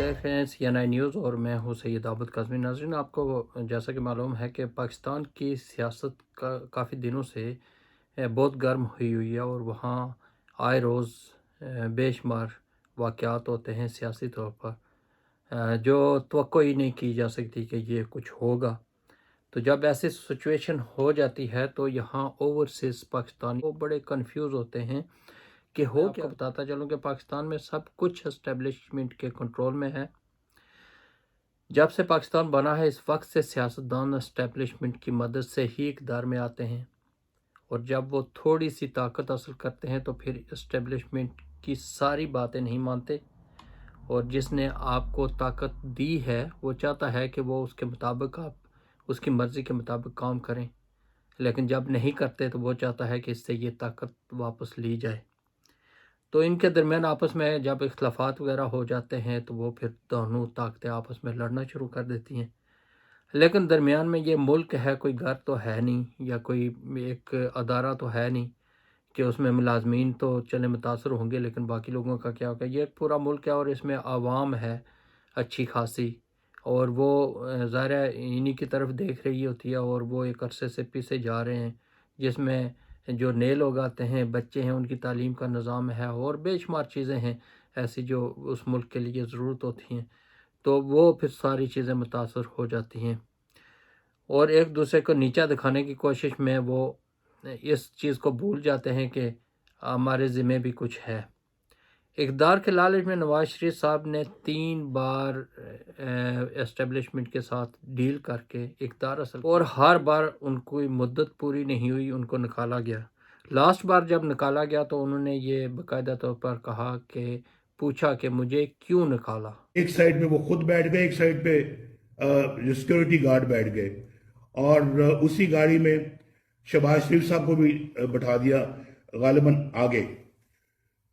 देख रहे हैं CNI न्यूज़ और मैं हूं सैयद आबद काज़मी। नाज़रीन, आपको जैसा कि मालूम है कि पाकिस्तान की सियासत का काफ़ी दिनों से बहुत गर्म हुई है और वहाँ आए रोज़ बेशुमार वाक़यात होते हैं सियासी तौर पर जो तवक्को ही नहीं की जा सकती कि ये कुछ होगा। तो जब ऐसी सिचुएशन हो जाती है तो यहाँ ओवरसीज़ पाकिस्तानी वो बड़े कंफ्यूज होते हैं कि हो क्या। बताता चलूँ कि पाकिस्तान में सब कुछ एस्टेब्लिशमेंट के कंट्रोल में है। जब से पाकिस्तान बना है इस वक्त से सियासतदान एस्टेब्लिशमेंट की मदद से ही इक़्तिदार में आते हैं और जब वो थोड़ी सी ताकत हासिल करते हैं तो फिर एस्टेब्लिशमेंट की सारी बातें नहीं मानते और जिसने आपको ताकत दी है वो चाहता है कि वो उसके मुताबिक आप उसकी मर्ज़ी के मुताबिक काम करें, लेकिन जब नहीं करते तो वो चाहता है कि इससे ये ताकत वापस ली जाए। तो इनके दरमियान आपस में जब इख्तलाफात वगैरह हो जाते हैं तो वो फिर दोनों ताकतें आपस में लड़ना शुरू कर देती हैं। लेकिन दरमियान में ये मुल्क है, कोई घर तो है नहीं या कोई एक अदारा तो है नहीं कि उसमें मुलाजमीन तो चले मुतासर होंगे, लेकिन बाकी लोगों का क्या होगा। ये एक पूरा मुल्क है और इसमें आवाम है अच्छी खासी और वो ज़ाहिर है इन्हीं की तरफ देख रही होती है और वो एक अरसे से पीछे जा रहे हैं, जिसमें जो नए लोग आते हैं, बच्चे हैं, उनकी तालीम का निज़ाम है और बेशुमार चीज़ें हैं ऐसी जो उस मुल्क के लिए ज़रूरत होती हैं। तो वो फिर सारी चीज़ें मुतासर हो जाती हैं और एक दूसरे को नीचा दिखाने की कोशिश में वो इस चीज़ को भूल जाते हैं कि हमारे ज़िम्मे भी कुछ है। इक़्तिदार के लालच में नवाज शरीफ साहब ने 3 बार एस्टेब्लिशमेंट के साथ डील करके इक़्तिदार हासिल और हर बार उनकी मुद्दत पूरी नहीं हुई, उनको निकाला गया। लास्ट बार जब निकाला गया तो उन्होंने ये बाकायदा तौर पर कहा कि पूछा कि मुझे क्यों निकाला। एक साइड पे वो खुद बैठ गए, एक साइड पे सिक्योरिटी गार्ड बैठ गए और उसी गाड़ी में शहबाज शरीफ साहब को भी बैठा दिया गालिबन आगे।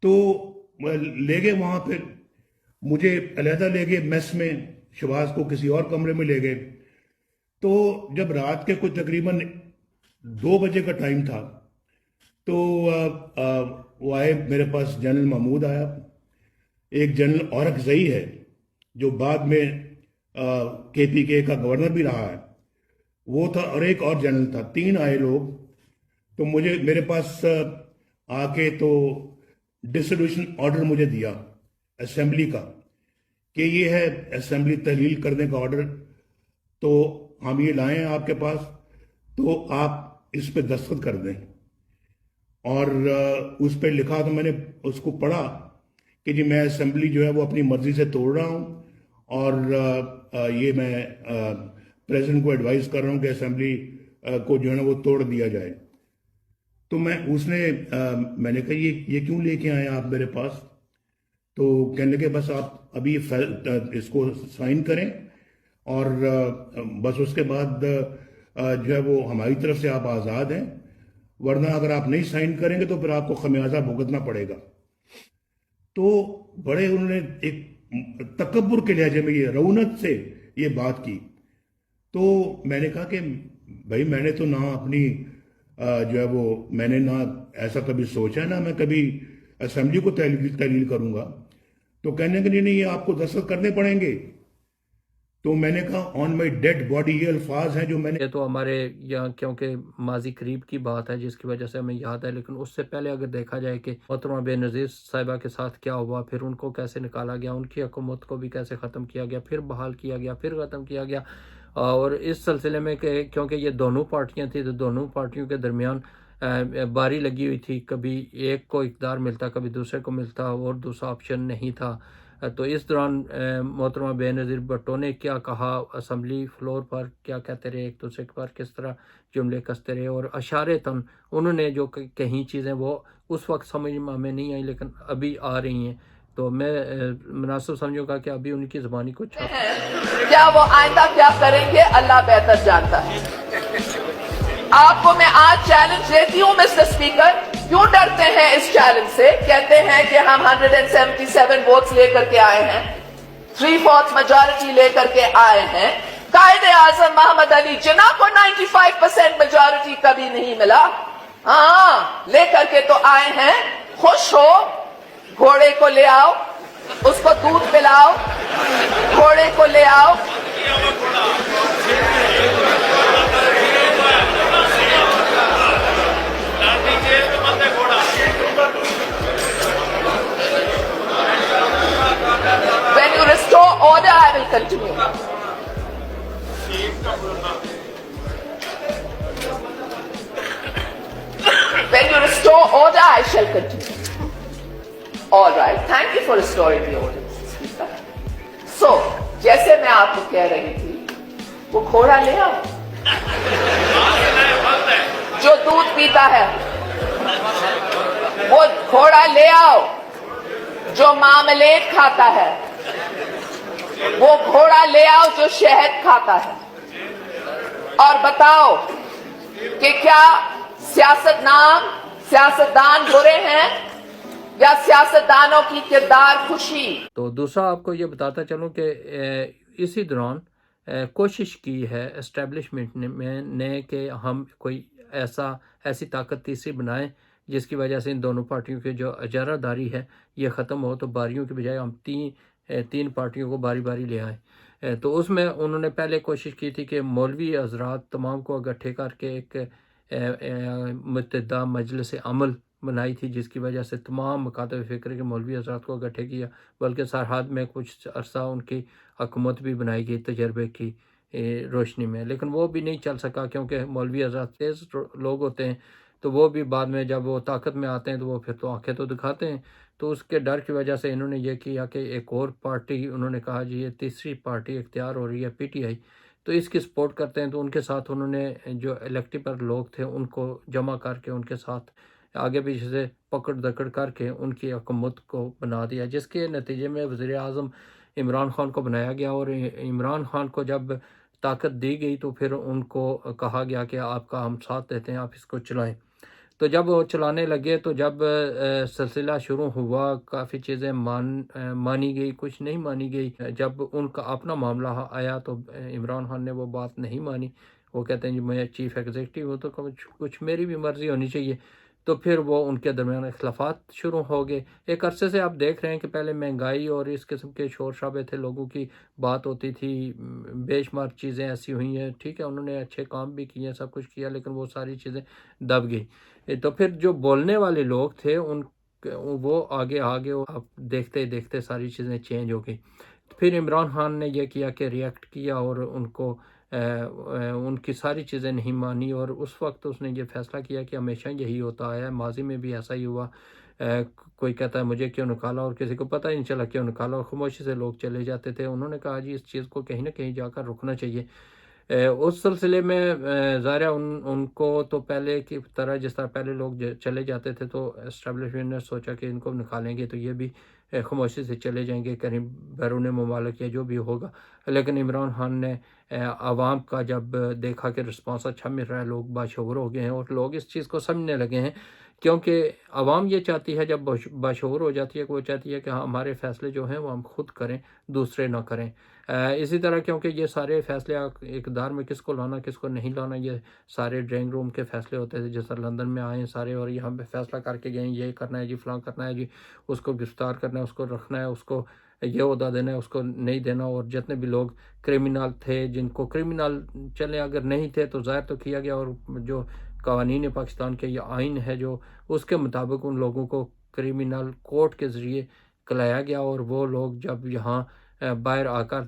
तो ले गए वहां पे, मुझे अलहदा ले गए मेस में, शहबाज को किसी और कमरे में ले गए। तो जब रात के कुछ तकरीबन 2 बजे का टाइम था तो वो आए मेरे पास, जनरल महमूद आया, एक जनरल औरकजई है जो बाद में KPK का गवर्नर भी रहा है, वो था, और एक और जनरल था। 3 आए लोग। तो मुझे मेरे पास आके तो डिसोल्यूशन ऑर्डर मुझे दिया असेंबली का कि ये है असेंबली तहलील करने का ऑर्डर, तो हम ये लाए हैं आपके पास, तो आप इस पे दस्तखत कर दें। और उस पर लिखा, तो मैंने उसको पढ़ा कि जी मैं असेंबली जो है वो अपनी मर्जी से तोड़ रहा हूं और ये मैं प्रेसिडेंट को एडवाइस कर रहा हूं कि असेंबली को जो है ना वो तोड़ दिया जाए। तो मैंने कहा ये क्यों लेके आए आप मेरे पास? तो कहने लगे बस आप अभी इसको साइन करें और बस उसके बाद जो है वो हमारी तरफ से आप आज़ाद हैं, वरना अगर आप नहीं साइन करेंगे तो फिर आपको खमियाजा भुगतना पड़ेगा। तो बड़े उन्होंने एक तकब्बुर के लहजे में, ये रौनक से ये बात की। तो मैंने कहा कि भाई मैंने तो ना अपनी जो है वो मैंने ना ऐसा कभी सोचा, ना मैं कभी असेंबली को तहलील करूंगा। तो कहने के लिए नहीं, ये आपको दस्तखत करने पड़ेंगे। तो मैंने कहा ऑन माई डेड बॉडी, ये अल्फाज हैं जो मैंने, ये तो हमारे यहाँ क्योंकि माजी करीब की बात है जिसकी वजह से हमें याद है, लेकिन उससे पहले अगर देखा जाए कि मोहतरमा बेनज़ीर साहिबा के साथ क्या हुआ, फिर उनको कैसे निकाला गया, उनकी हुकूमत को भी कैसे ख़त्म किया गया, फिर बहाल किया गया, फिर ख़त्म किया गया। और इस सिलसिले में क्योंकि ये दोनों पार्टियाँ थी तो दोनों पार्टियों के दरमियान बारी लगी हुई थी, कभी एक को इक़्तिदार मिलता, कभी दूसरे को मिलता और दूसरा ऑप्शन नहीं था। तो इस दौरान मोहतरमा बेनज़ीर भुट्टो ने क्या कहा, असेंबली फ्लोर पर क्या कहते रहे, एक दूसरे पर किस तरह जुमले कसते रहे और अशारे तन उन्होंने जो कहीं चीज़ें वो उस वक्त समझ में हमें नहीं आई लेकिन अभी आ रही हैं। तो मैं मुनासिब समझूंगा कि अभी उनकी ज़बानी कुछ क्या वो आइंदा क्या करेंगे अल्लाह बेहतर जानता है। आपको मैं आज चैलेंज देती हूं मिस्टर स्पीकर, क्यों डरते हैं इस चैलेंज से? कहते हैं कि हम 177 वोट्स लेकर के आए हैं, 3/4 मेजॉरिटी लेकर के आए हैं। कायदे आजम मोहम्मद अली जिन्ना को 95% मेजॉरिटी कभी नहीं मिला, हाँ लेकर के तो आए हैं। खुश हो, घोड़े को ले आओ, उसको दूध पिलाओ, घोड़े को ले आओ। When you restore order, I will continue. When you restore order, I shall continue. All right. Thank you for restoring the order, Mr. Speaker. So, जैसे मैं आपको कह रही थी, वो घोड़ा ले आओ जो दूध पीता है, वो घोड़ा ले आओ जो मामलेट खाता है, वो घोड़ा ले आओ जो शहद खाता है, और बताओ कि क्या सियासतदान बुरे हैं या सियासतदानों की किरदार खुशी। तो दूसरा आपको ये बताता चलूँ कि इसी दौरान कोशिश की है एस्टेब्लिशमेंट ने कि हम कोई ऐसी ताकत तीसरी बनाएं जिसकी वजह से इन दोनों पार्टियों की जो इजारादारी है ये ख़त्म हो, तो बारियों के बजाय हम तीन पार्टियों को बारी बारी ले आएँ। तो उसमें उन्होंने पहले कोशिश की थी कि मौलवी हज़रात तमाम को इकट्ठे करके एक मुत्तहिदा मजलिस अमल बनाई थी, जिसकी वजह से तमाम मकातब फ़िक्र के मौलवी हज़रात को इकट्ठे किया, बल्कि सरहद में कुछ अरसा उनकी हुकूमत भी बनाई गई तजर्बे की रोशनी में, लेकिन वो भी नहीं चल सका क्योंकि मौलवी हज़रात तेज़ लोग होते हैं, तो वो भी बाद में जब वो ताकत में आते हैं तो वो फिर तो आंखें तो दिखाते हैं। तो उसके डर की वजह से इन्होंने ये किया कि एक और पार्टी, उन्होंने कहा जी ये तीसरी पार्टी इख्तियार हो रही है PTI, तो इसकी सपोर्ट करते हैं। तो उनके साथ उन्होंने जो इलेक्टेबल लोग थे उनको जमा करके उनके साथ आगे पीछे से पकड़ दकड़ करके उनकी हुकूमत को बना दिया, जिसके नतीजे में वज़ीर आज़म इमरान खान को बनाया गया। और इमरान खान को जब ताकत दी गई तो फिर उनको कहा गया कि आपका हम साथ देते हैं, आप इसको चलाएं। तो जब वो चलाने लगे तो जब सिलसिला शुरू हुआ, काफ़ी चीज़ें मानी गई, कुछ नहीं मानी गई। जब उनका अपना मामला आया तो इमरान खान ने वो बात नहीं मानी। वो कहते हैं जी मैं चीफ़ एग्जीक्यूटिव हूँ तो कुछ मेरी भी मर्ज़ी होनी चाहिए। तो फिर वो उनके दरमियान इख्तिलाफ़ात शुरू हो गए। एक अरसे से आप देख रहे हैं कि पहले महंगाई और इस किस्म के शोर शराबे थे, लोगों की बात होती थी, बेशुमार चीज़ें ऐसी हुई हैं, ठीक है उन्होंने अच्छे काम भी किए, सब कुछ किया, लेकिन वो सारी चीज़ें दब गई। तो फिर जो बोलने वाले लोग थे वो आगे आप देखते देखते सारी चीज़ें चेंज हो गई। फिर इमरान खान ने यह किया कि रिएक्ट किया और उनको उनकी सारी चीज़ें नहीं मानी, और उस वक्त उसने ये फ़ैसला किया कि हमेशा यही होता है, माजी में भी ऐसा ही हुआ। कोई कहता है मुझे क्यों निकाला और किसी को पता ही नहीं चला क्यों निकाला, और खामोशी से लोग चले जाते थे। उन्होंने कहा जी इस चीज़ को कहीं ना कहीं जाकर रुकना चाहिए। उस सिलसिले में ज़ाहिर उनको तो पहले की तरह जिस तरह पहले लोग चले जाते थे तो एस्टेब्लिशमेंट ने सोचा कि इनको निकालेंगे तो ये भी खामोशी से चले जाएंगे कहीं बैरून मुमालिक या जो भी होगा। लेकिन इमरान खान ने आवाम का जब देखा कि रिस्पांस अच्छा मिल रहा है, लोग बाशऊर हो गए हैं और लोग इस चीज़ को समझने लगे हैं, क्योंकि आवाम ये चाहती है, जब बाशऊर हो जाती है कि वो चाहती है कि हाँ हमारे फ़ैसले जो हैं वो हम खुद करें, दूसरे ना करें। इसी तरह क्योंकि ये सारे फ़ैसले इक़्तिदार में किसको लाना किसको नहीं लाना, ये सारे ड्राइंग रूम के फ़ैसले होते थे। जैसे लंदन में आए सारे और यहाँ पे फ़ैसला करके गए ये करना है जी, फ़लाँ करना है जी, उसको गिरफ़्तार करना है, उसको रखना है, उसको ये ओहदा देना है, उसको नहीं देना। और जितने भी लोग क्रिमिनल थे, जिनको क्रिमिनल चले अगर नहीं थे तो ज़ाहिर तो किया गया, और जो कवानीन पाकिस्तान के ये आइन है जो उसके मुताबिक उन लोगों को क्रिमिनल कोर्ट के ज़रिए कलाया गया। और वो लोग जब यहाँ बाहर आकर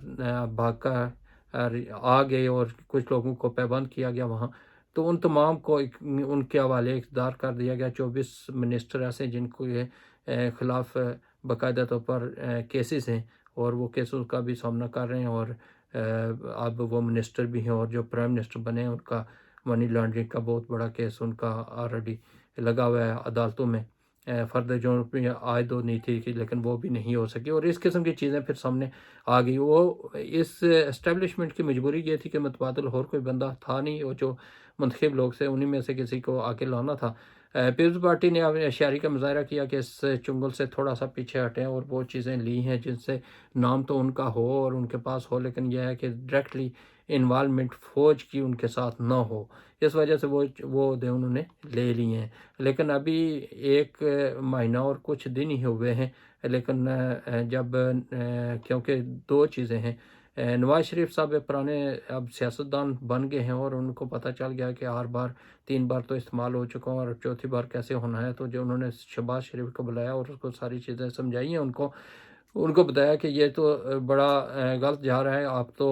भाग कर आ गए और कुछ लोगों को पाबंद किया गया वहाँ, तो उन तमाम को उनके हवाले इक़्तिदार कर दिया गया। 24 मिनिस्टर ऐसे जिनको ये ख़िलाफ़ बाकायदा तौर पर केसेस हैं और वो केसेस का भी सामना कर रहे हैं, और अब वो मिनिस्टर भी हैं, और जो प्राइम मिनिस्टर बने हैं उनका मनी लॉन्ड्रिंग का बहुत बड़ा केस उनका ऑलरेडी लगा हुआ है अदालतों में। फर्द जो आयद नहीं थी कि लेकिन वो भी नहीं हो सकी, और इस किस्म की चीज़ें फिर सामने आ गई। वो इस एस्टेब्लिशमेंट की मजबूरी ये थी कि मुतबादल और कोई बंदा था नहीं, और जो मुंतखब लोग थे उन्हीं में से किसी को आके लाना था। पीपल्स पार्टी ने अपने होशियारी का मुजाहरा किया कि इस चुंगल से थोड़ा सा पीछे हटें और वो चीज़ें ली हैं जिनसे नाम तो उनका हो और उनके पास हो, लेकिन यह है कि डायरेक्टली انوالومنٹ فوج کی ان کے ساتھ نہ ہو، اس وجہ سے وہ عہدے انہوں نے لے لیے ہیں۔ لیکن ابھی 1 مہینہ اور کچھ دن ہی ہوئے ہیں، لیکن جب کیونکہ 2 چیزیں ہیں، نواز شریف صاحب پرانے اب سیاستدان بن گئے ہیں اور ان کو پتہ چل گیا کہ 3 بار تو استعمال ہو چکا ہوں اور 4تھی بار کیسے ہونا ہے، تو جو انہوں نے شہباز شریف کو بلایا اور اس کو ساری چیزیں سمجھائی ہیں، ان کو بتایا کہ یہ تو بڑا غلط جا رہا ہے، آپ تو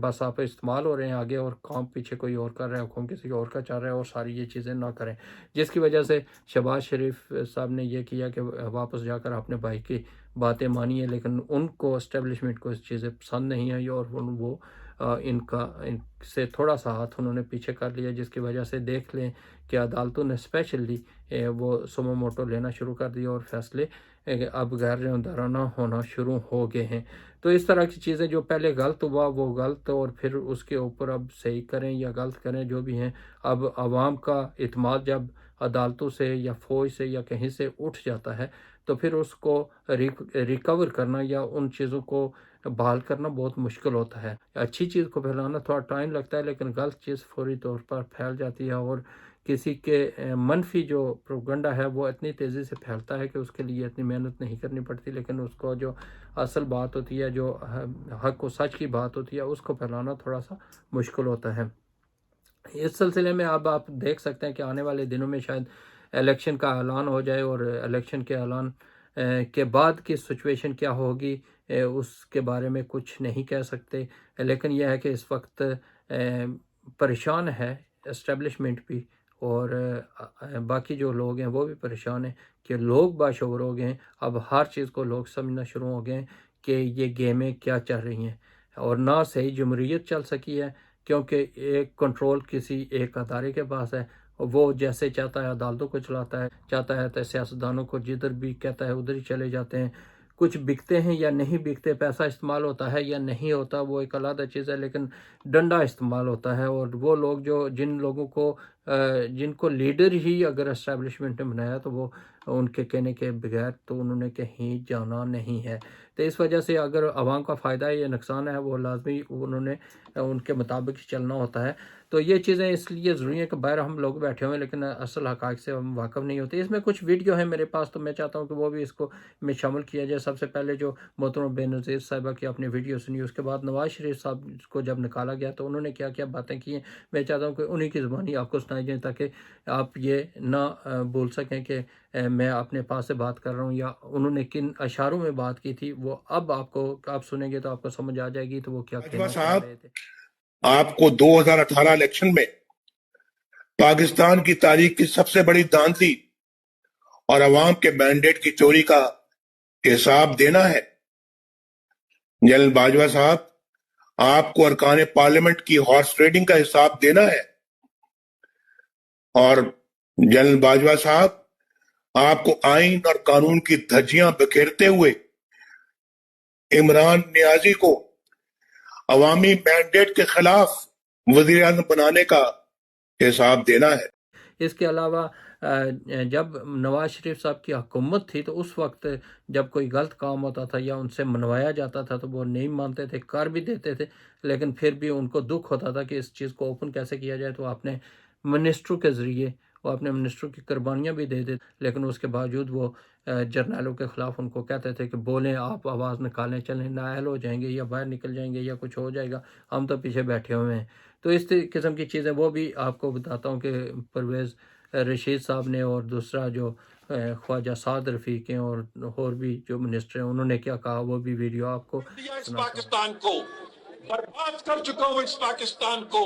بس آپ استعمال ہو رہے ہیں آگے اور کام پیچھے کوئی اور کر رہے ہیں، حکم کسی اور کا چل رہا ہے، اور ساری یہ چیزیں نہ کریں، جس کی وجہ سے شہباز شریف صاحب نے یہ کیا کہ واپس جا کر اپنے بھائی کی باتیں مانی ہیں، لیکن ان کو اسٹیبلشمنٹ کو اس چیزیں پسند نہیں آئی اور وہ ان سے تھوڑا سا ہاتھ انہوں نے پیچھے کر لیا، جس کی وجہ سے دیکھ لیں کہ عدالتوں نے اسپیشلی وہ سومو موٹو لینا شروع کر دیا اور فیصلے اب غیر جانبدارانہ ہونا شروع ہو گئے ہیں۔ تو اس طرح کی چیزیں جو پہلے غلط ہوا وہ غلط، اور پھر اس کے اوپر اب صحیح کریں یا غلط کریں جو بھی ہیں، اب عوام کا اعتماد جب عدالتوں سے یا فوج سے یا کہیں سے اٹھ جاتا ہے تو پھر اس کو ریکور کرنا یا ان چیزوں کو بحال کرنا بہت مشکل ہوتا ہے۔ اچھی چیز کو پھیلانا تھوڑا ٹائم لگتا ہے، لیکن غلط چیز فوری طور پر پھیل جاتی ہے، اور کسی کے منفی جو پروپیگنڈا ہے وہ اتنی تیزی سے پھیلتا ہے کہ اس کے لیے اتنی محنت نہیں کرنی پڑتی، لیکن اس کو جو اصل بات ہوتی ہے، جو حق و سچ کی بات ہوتی ہے، اس کو پھیلانا تھوڑا سا مشکل ہوتا ہے۔ اس سلسلے میں اب آپ دیکھ سکتے ہیں کہ آنے والے دنوں میں شاید الیکشن کا اعلان ہو جائے، اور الیکشن کے اعلان کے بعد کی سچویشن کیا ہوگی اس کے بارے میں کچھ نہیں کہہ سکتے، لیکن یہ ہے کہ اس وقت پریشان ہے اسٹیبلشمنٹ بھی، اور باقی جو لوگ ہیں وہ بھی پریشان ہیں کہ لوگ باشعور ہو گئے ہیں، اب ہر چیز کو لوگ سمجھنا شروع ہو گئے ہیں کہ یہ گیمیں کیا چل رہی ہیں، اور نہ صحیح جمہوریت چل سکی ہے کیونکہ ایک کنٹرول کسی ایک ادارے کے پاس ہے، وہ جیسے چاہتا ہے عدالتوں کو چاہتا ہے تو سیاستدانوں کو جدھر بھی کہتا ہے ادھر ہی چلے جاتے ہیں، کچھ بکتے ہیں یا نہیں بکتے، پیسہ استعمال ہوتا ہے یا نہیں ہوتا وہ ایک علیحدہ چیز ہے، لیکن ڈنڈا استعمال ہوتا ہے، اور وہ لوگ جن کو لیڈر ہی اگر اسٹیبلشمنٹ نے بنایا تو وہ ان کے کہنے کے بغیر تو انہوں نے کہیں جانا نہیں ہے۔ تو اس وجہ سے اگر عوام کا فائدہ ہے یا نقصان ہے وہ لازمی انہوں نے ان کے مطابق چلنا ہوتا ہے۔ تو یہ چیزیں اس لیے ضروری ہیں کہ باہر ہم لوگ بیٹھے ہوئے ہیں لیکن اصل حقائق سے ہم واقف نہیں ہوتے۔ اس میں کچھ ویڈیو ہیں میرے پاس، تو میں چاہتا ہوں کہ وہ بھی اس کو میں شامل کیا جائے۔ سب سے پہلے جو محترمہ بے نظیر صاحبہ کی اپنی ویڈیو سنی، اس کے بعد نواز شریف صاحب کو جب نکالا گیا تو انہوں نے کیا کیا باتیں کی ہیں، میں چاہتا ہوں کہ انہی کی زبانی آپ کو سنائی جائیں تاکہ آپ یہ نہ بول سکیں کہ میں اپنے پاس سے بات کر رہا ہوں یا انہوں نے کن اشاروں میں بات کی تھی، وہ اب آپ سنیں گے تو آپ کو سمجھ آ جائے گی تو وہ کیا کہنا چاہ رہے تھے۔ آپ کو 2018 الیکشن میں پاکستان کی تاریخ کی سب سے بڑی دھاندلی اور عوام کے مینڈیٹ کی چوری کا حساب دینا ہے۔ جنرل باجوہ صاحب، آپ کو ارکان پارلیمنٹ کی ہارس ٹریڈنگ کا حساب دینا ہے، اور جنرل باجوہ صاحب، آپ کو آئین اور قانون کی دھجیاں بکھیرتے ہوئے عمران نیازی کو عوامی مینڈیٹ کے خلاف وزیر اعظم بنانے کا حساب دینا ہے۔ اس کے علاوہ جب نواز شریف صاحب کی حکومت تھی تو اس وقت جب کوئی غلط کام ہوتا تھا یا ان سے منوایا جاتا تھا تو وہ نہیں مانتے تھے، کر بھی دیتے تھے، لیکن پھر بھی ان کو دکھ ہوتا تھا کہ اس چیز کو اوپن کیسے کیا جائے، تو اپنے منسٹروں کے ذریعے وہ اپنے منسٹروں کی قربانیاں بھی دے دیتے، لیکن اس کے باوجود وہ جرنیلوں کے خلاف ان کو کہتے تھے کہ بولیں، آپ آواز نکالیں، چلیں، نااہل ہو جائیں گے یا باہر نکل جائیں گے یا کچھ ہو جائے گا، ہم تو پیچھے بیٹھے ہوئے ہیں۔ تو اس قسم کی چیزیں وہ بھی آپ کو بتاتا ہوں کہ پرویز رشید صاحب نے اور دوسرا جو خواجہ سعد رفیق ہیں اور بھی جو منسٹر ہیں انہوں نے کیا کہا، وہ بھی ویڈیو آپ کو اس پاکستان کو برباد کر چکا ہوں، اس پاکستان کو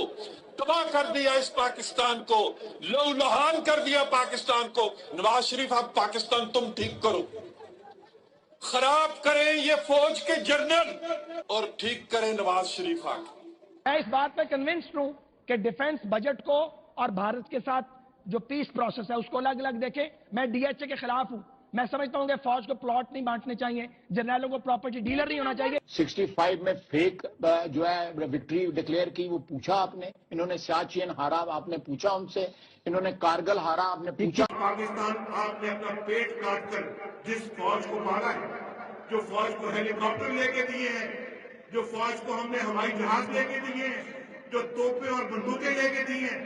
تباہ کر دیا، اس پاکستان کو لہو لہان کر دیا پاکستان کو۔ نواز شریف آپ پاکستان تم ٹھیک کرو، خراب کریں یہ فوج کے جنرل اور ٹھیک کریں نواز شریف آپ۔ میں اس بات پہ کنونسڈ ہوں کہ ڈیفنس بجٹ کو اور بھارت کے ساتھ جو پیس پروسیس ہے اس کو الگ الگ دیکھیں۔ میں ڈی ایچ اے کے خلاف ہوں، میں سمجھتا ہوں کہ فوج کو پلاٹ نہیں بانٹنے چاہیے، جنرلوں کو پراپرٹی ڈیلر نہیں ہونا چاہیے۔ 65 میں فیک جو ہے وکٹری ڈکلیئر کی، وہ پوچھا آپ نے، انہوں نے سیاچین ہارا آپ نے پوچھا ان سے، انہوں نے کارگل ہارا آپ نے پوچھا۔ پاکستان آپ نے اپنا پیٹ کاٹ کر جس فوج کو مارا ہے، جو فوج کو ہیلی کاپٹر لے کے دیے ہیں، जो फौज को हमने हवाई जहाज लेके दिए हैं, जो तोपें और बंदूकें लेके दी हैं,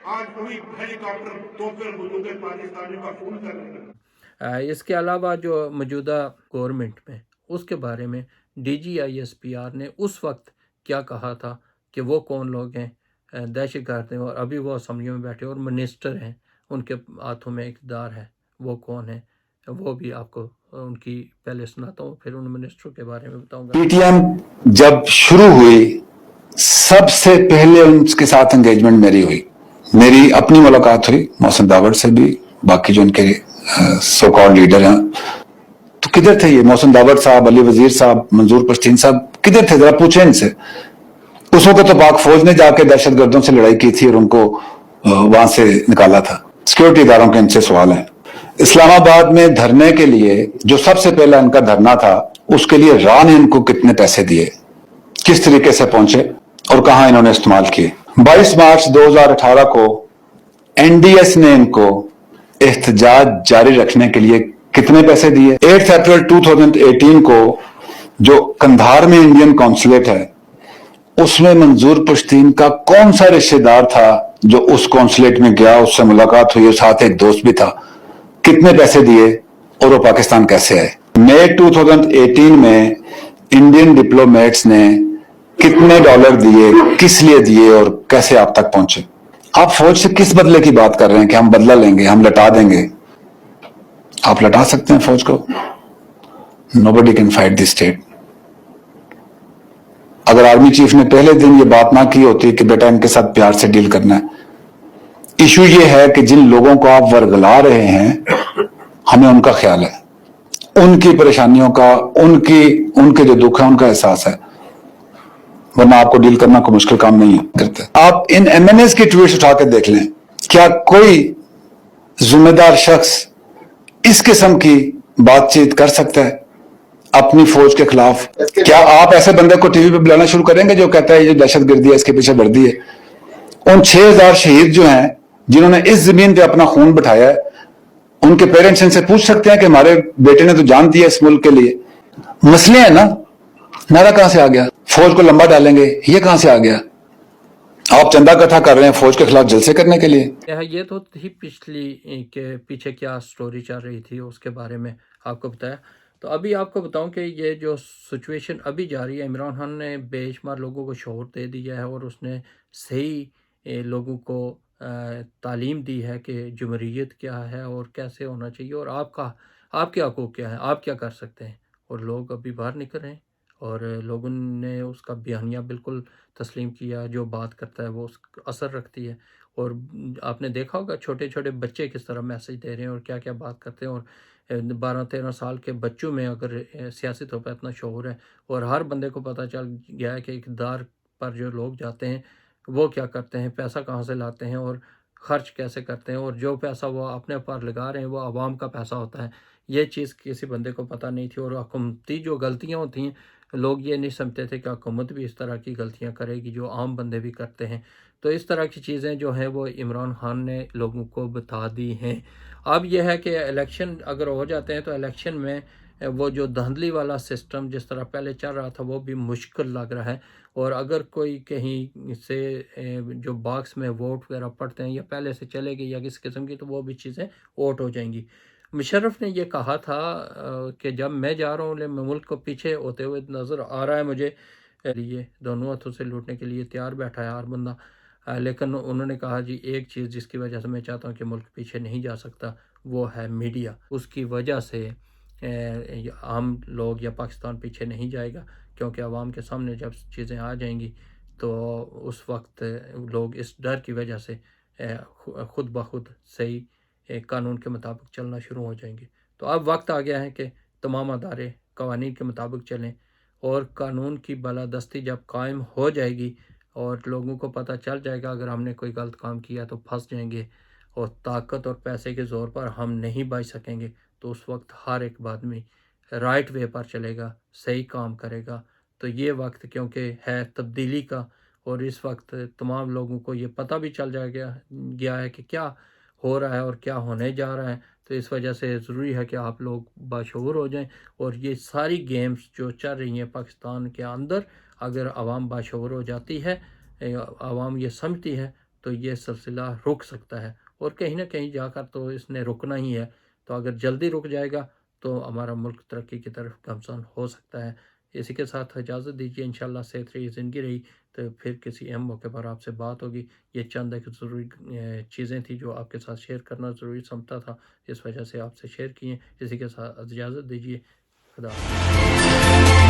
आज वही हेलीकॉप्टर तोपें और बंदूकें पाकिस्तानियों का खून कर रही हैं। इसके अलावा जो मौजूदा गवर्नमेंट में उसके बारे में DGISPR ने उस वक्त क्या कहा था कि वो कौन लोग हैं, दहशत गर्द हैं, और अभी वो असम्बली में बैठे और मिनिस्टर हैं, उनके हाथों में इक़्तिदार है, वो कौन है, वो भी आपको उनकी पहले सुनाता हूँ, फिर उन मिनिस्टरों के बारे में बताऊंगा। PTM जब शुरू हुई, सबसे पहले उनके साथ एंगेजमेंट मेरी हुई, मेरी अपनी मुलाकात हुई मोहसिन दावड़ से भी, बाकी जो उनके सो कॉल्ड लीडर हैं। तो किधर थे ये मोहसिन दावड़ साहब, अली वजीर साहब, मंजूर पश्तीन साहब, किधर थे? जरा पूछे इनसे। उस वक्त तो पाक फौज ने जाके दहशतगर्दों से लड़ाई की थी और उनको वहां से निकाला था। सिक्योरिटी इदारों के इनसे सवाल है। इस्लामाबाद में धरने के लिए जो सबसे पहला इनका धरना था, उसके लिए राह ने इनको कितने पैसे दिए, किस तरीके से पहुंचे और कहां इन्होंने इस्तेमाल किए। 22 मार्च 2018 को NDS ने इनको एहतजाज जारी रखने के लिए कितने पैसे दिए। 8 अप्रैल 2018 को जो कंधार में इंडियन कॉन्सुलेट है, उसमें मंजूर पश्तीन का कौन सा रिश्तेदार था जो उस कॉन्सुलेट में गया, उससे मुलाकात हुई, साथ एक दोस्त भी था, कितने पैसे दिए और वो पाकिस्तान कैसे आए। मई 2018 में इंडियन डिप्लोमेट्स ने कितने डॉलर दिए, किस लिए दिए और कैसे आप तक पहुंचे। आप फौज से किस बदले की बात कर रहे हैं कि हम बदला लेंगे, हम लटा देंगे। आप लटा सकते हैं फौज को? Nobody can fight this state. अगर आर्मी चीफ ने पहले दिन ये बात ना की होती कि बेटा इनके साथ प्यार से डील करना है। इशू ये है कि जिन लोगों को आप वर्गला रहे हैं, हमें उनका ख्याल है, उनकी परेशानियों का, उनके जो दुख है उनका एहसास है, वरना आपको डील करना कोई मुश्किल काम नहीं करते। आप इन MNAs की ट्वीट्स उठा के देख लें, क्या कोई जिम्मेदार शख्स इस किस्म की बातचीत कर सकता है अपनी फौज के खिलाफ? क्या आप ऐसे बंदे को टीवी पे बुलाना शुरू करेंगे जो कहता है ये दहशतगर्दी है, इसके पीछे वर्दी है? उन 6000 शहीद जो हैं, जिन्होंने इस जमीन पे अपना खून बिठाया है, उनके पेरेंट्स इनसे पूछ सकते हैं कि हमारे बेटे ने तो जान दिया इस मुल्क के लिए। मसले हैं ना, नारा कहां से आ गया? फौज को लंबा डालेंगे, ये कहां से आ गया? आप चंदा इकट्ठा कर रहे हैं फौज के खिलाफ जलसे करने के लिए। ये तो थी पिछली के पीछे क्या स्टोरी चल रही थी उसके बारे में आपको बताया। तो अभी आपको बताऊं कि ये जो सिचुएशन अभी जारी है, इमरान खान ने बेशुमार लोगों को शऊर दे दिया है और उसने सही लोगों को तालीम दी है कि जमहूरियत क्या है और कैसे होना चाहिए और आपके हकूक़ क्या है, आप क्या कर सकते हैं। और लोग अभी बाहर निकल रहे हैं और लोगों ने उसका बयानिया बिल्कुल तस्लीम किया, जो बात करता है वो उस असर रखती है। और आपने देखा होगा छोटे छोटे बच्चे किस तरह मैसेज दे रहे हैं और क्या क्या बात करते हैं। और 12-13 साल के बच्चों में अगर सियासतों पर इतना शऊर है और हर बंदे को पता चल गया है कि इक़्तिदार पर जो लोग जाते हैं वो क्या करते हैं, पैसा कहाँ से लाते हैं और ख़र्च कैसे करते हैं, और जो पैसा वो अपने ऊपर लगा रहे हैं वो आवाम का पैसा होता है। ये चीज़ किसी बंदे को पता नहीं थी। और हुकूमती जो गलतियाँ होती हैं, लोग ये नहीं समझते थे कि हुकूमत भी इस तरह की गलतियाँ करेगी जो आम बंदे भी करते हैं। तो इस तरह की चीज़ें जो हैं वो इमरान खान ने लोगों को बता दी हैं। अब यह है कि इलेक्शन अगर हो जाते हैं तो इलेक्शन में वो जो धांधली वाला सिस्टम जिस तरह पहले चल रहा था वो भी मुश्किल लग रहा है। और अगर कोई कहीं से जो बॉक्स में वोट वगैरह पड़ते हैं या पहले से चले गए या किस किस्म की, तो वो भी चीज़ें वोट हो जाएंगी। मुशर्रफ ने ये कहा था कि जब मैं जा रहा हूँ मुल्क को पीछे होते हुए नज़र आ रहा है मुझे, लिए दोनों हाथों से लूटने के लिए तैयार बैठा है हर बंदा। लेकिन उन्होंने कहा जी एक चीज़ जिसकी वजह से मैं चाहता हूँ कि मुल्क पीछे नहीं जा सकता वो है मीडिया। उसकी वजह से आम लोग या पाकिस्तान पीछे नहीं जाएगा, क्योंकि आवाम के सामने जब चीज़ें आ जाएंगी तो उस वक्त लोग इस डर की वजह से खुद ब खुद सही कानून के मुताबिक चलना शुरू हो जाएंगे। तो अब वक्त आ गया है कि तमाम अदारे कवानीन के मुताबिक चलें और कानून की बालादस्ती जब कायम हो जाएगी और लोगों को पता चल जाएगा अगर हमने कोई गलत काम किया तो फंस जाएंगे और ताकत और पैसे के ज़ोर पर हम नहीं बच सकेंगे, तो उस वक्त हर एक आदमी राइट वे पर चलेगा, सही काम करेगा। तो ये वक्त क्योंकि है तब्दीली का और इस वक्त तमाम लोगों को ये पता भी चल गया है कि क्या हो रहा है और क्या होने जा रहा है। تو اس وجہ سے ضروری ہے کہ آپ لوگ باشعور ہو جائیں، اور یہ ساری گیمز جو چل رہی ہیں پاکستان کے اندر، اگر عوام باشعور ہو جاتی ہے، عوام یہ سمجھتی ہے، تو یہ سلسلہ رک سکتا ہے، اور کہیں نہ کہیں جا کر تو اس نے رکنا ہی ہے۔ تو اگر جلدی رک جائے گا تو ہمارا ملک ترقی کی طرف گامزن ہو سکتا ہے۔ اسی کے ساتھ اجازت دیجیے، انشاءاللہ صحت رہی زندگی رہی تو پھر کسی اہم موقع پر آپ سے بات ہوگی۔ یہ چند ایک ضروری چیزیں تھیں جو آپ کے ساتھ شیئر کرنا ضروری سمجھتا تھا، اس وجہ سے آپ سے شیئر کیے۔ اسی کے ساتھ اجازت دیجیے، خدا حافظ۔